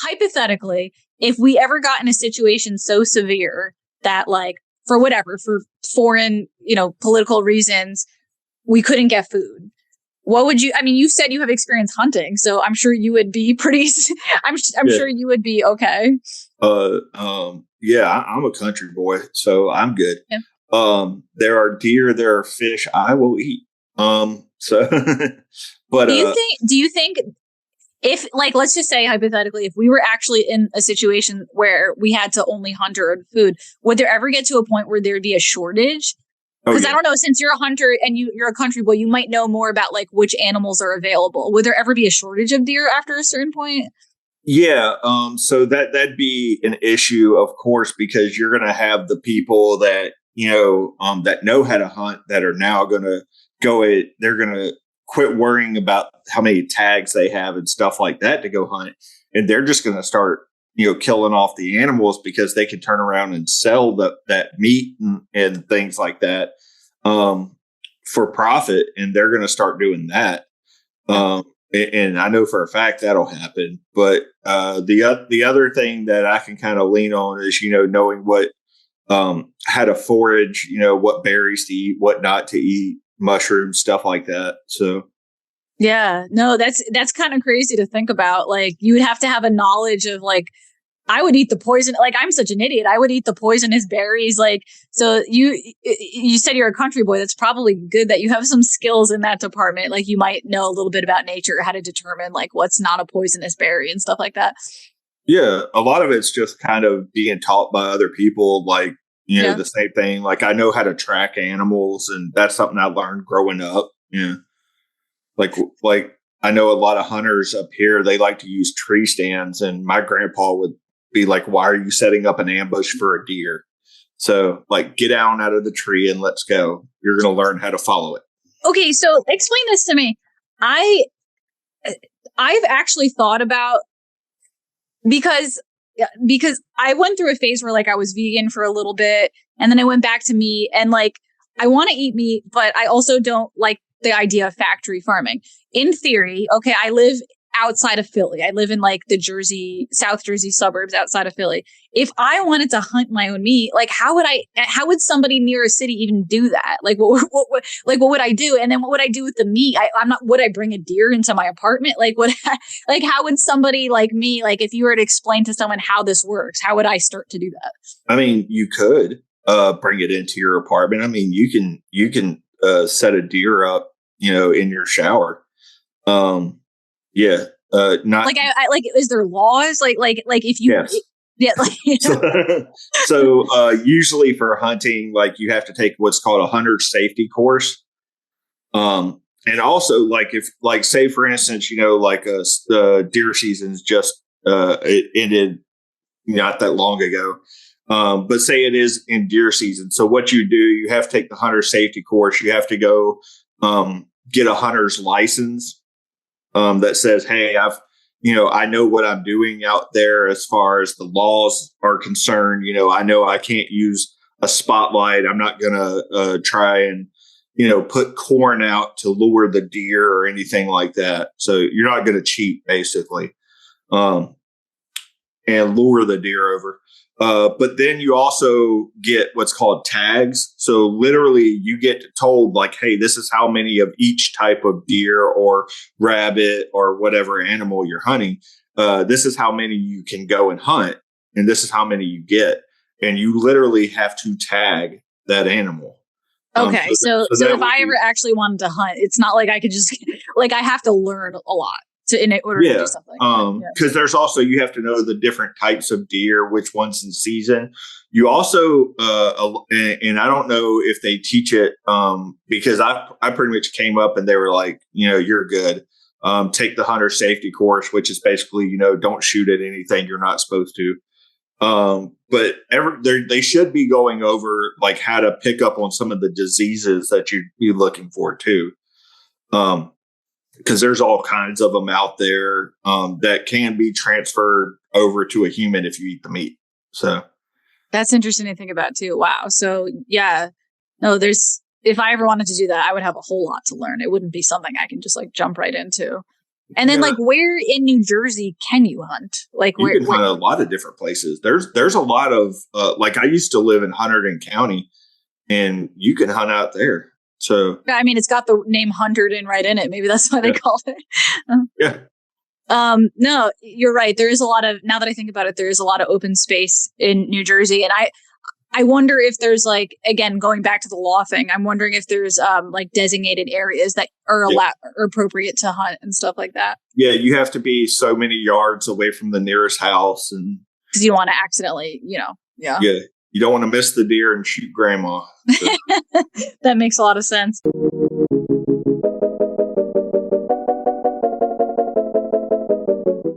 hypothetically, if we ever got in a situation so severe that like, for foreign, political reasons, we couldn't get food. What would you, I mean, you said you have experience hunting, so I'm sure you would be I'm sure you would be okay. Yeah, I'm a country boy, so I'm good. Yeah. There are deer, there are fish I will eat. So, but do you think if, like, let's just say hypothetically, if we were actually in a situation where we had to only hunt or food, would there ever get to a point where there'd be a shortage? Because I don't know, since you're a hunter and you're a country boy, you might know more about like which animals are available. Would there ever be a shortage of deer after a certain point? Yeah. So that'd be an issue, of course, because you're going to have the people that, that know how to hunt that are now going to they're going to quit worrying about how many tags they have and stuff like that to go hunt. And they're just going to start, killing off the animals because they can turn around and sell that meat and things like that for profit. And they're going to start doing that. And I know for a fact that'll happen. But the other thing that I can kind of lean on is, knowing what how to forage, what berries to eat, what not to eat, mushrooms, stuff like that. So. Yeah, no, that's kind of crazy to think about. Like, you would have to have a knowledge of like, I would eat the poison. Like, I'm such an idiot. I would eat the poisonous berries. Like, so you said you're a country boy. That's probably good that you have some skills in that department. Like, you might know a little bit about nature, how to determine like what's not a poisonous berry and stuff like that. Yeah, a lot of it's just kind of being taught by other people. Like, the same thing. Like, I know how to track animals, and that's something I learned growing up. Yeah. Like I know a lot of hunters up here, they like to use tree stands, and my grandpa would be like, why are you setting up an ambush for a deer? So like, get down out of the tree and let's go. You're going to learn how to follow it. Okay. So explain this to me. I've actually thought about, because I went through a phase where like I was vegan for a little bit, and then I went back to meat, and like, I want to eat meat, but I also don't like the idea of factory farming. In theory, okay, I live outside of Philly. I live in like the South Jersey suburbs outside of Philly. If I wanted to hunt my own meat, like how would somebody near a city even do that? Like what would I do? And then what would I do with the meat? Would I bring a deer into my apartment? Like how would somebody like me, like if you were to explain to someone how this works, how would I start to do that? I mean, you could bring it into your apartment. I mean, you can set a deer up, in your shower. Not like I like, is there laws like if you yes. Yeah, like, so usually for hunting, like you have to take what's called a hunter's safety course. And also like if like say for instance, like deer season's just it ended not that long ago. But say it is in deer season. So what you do, you have to take the hunter safety course. You have to go get a hunter's license that says, hey, I know what I'm doing out there as far as the laws are concerned. I know I can't use a spotlight. I'm not going to try and, put corn out to lure the deer or anything like that. So you're not going to cheat basically and lure the deer over. But then you also get what's called tags. So literally you get told like, hey, this is how many of each type of deer or rabbit or whatever animal you're hunting. This is how many you can go and hunt. And this is how many you get. And you literally have to tag that animal. Okay. So if I ever actually wanted to hunt, it's not like I could just like, I have to learn a lot in order to do something. Because there's also, you have to know the different types of deer, which one's in season. You also, and I don't know if they teach it because I pretty much came up and they were like, you're good. Take the hunter safety course, which is basically, don't shoot at anything you're not supposed to. But they should be going over like how to pick up on some of the diseases that you'd be looking for too. Because there's all kinds of them out there that can be transferred over to a human if you eat the meat. So that's interesting to think about too. Wow. So yeah, no, if I ever wanted to do that, I would have a whole lot to learn. It wouldn't be something I can just like jump right into. And then, like, where in New Jersey can you hunt? Like, you can hunt a lot of different places. There's a lot of like I used to live in Hunterdon County, and you can hunt out there. So I mean, it's got the name Hunterdon right in it. Maybe that's why they called it. Yeah. No, you're right. There is a lot of, now that I think about it, there is a lot of open space in New Jersey, and I wonder if there's, like, again, going back to the law thing, I'm wondering if there's like designated areas that are allowed or appropriate to hunt and stuff like that. Yeah, you have to be so many yards away from the nearest house, and because you want to accidentally, Yeah, you don't want to miss the deer and shoot grandma. So. That makes a lot of sense.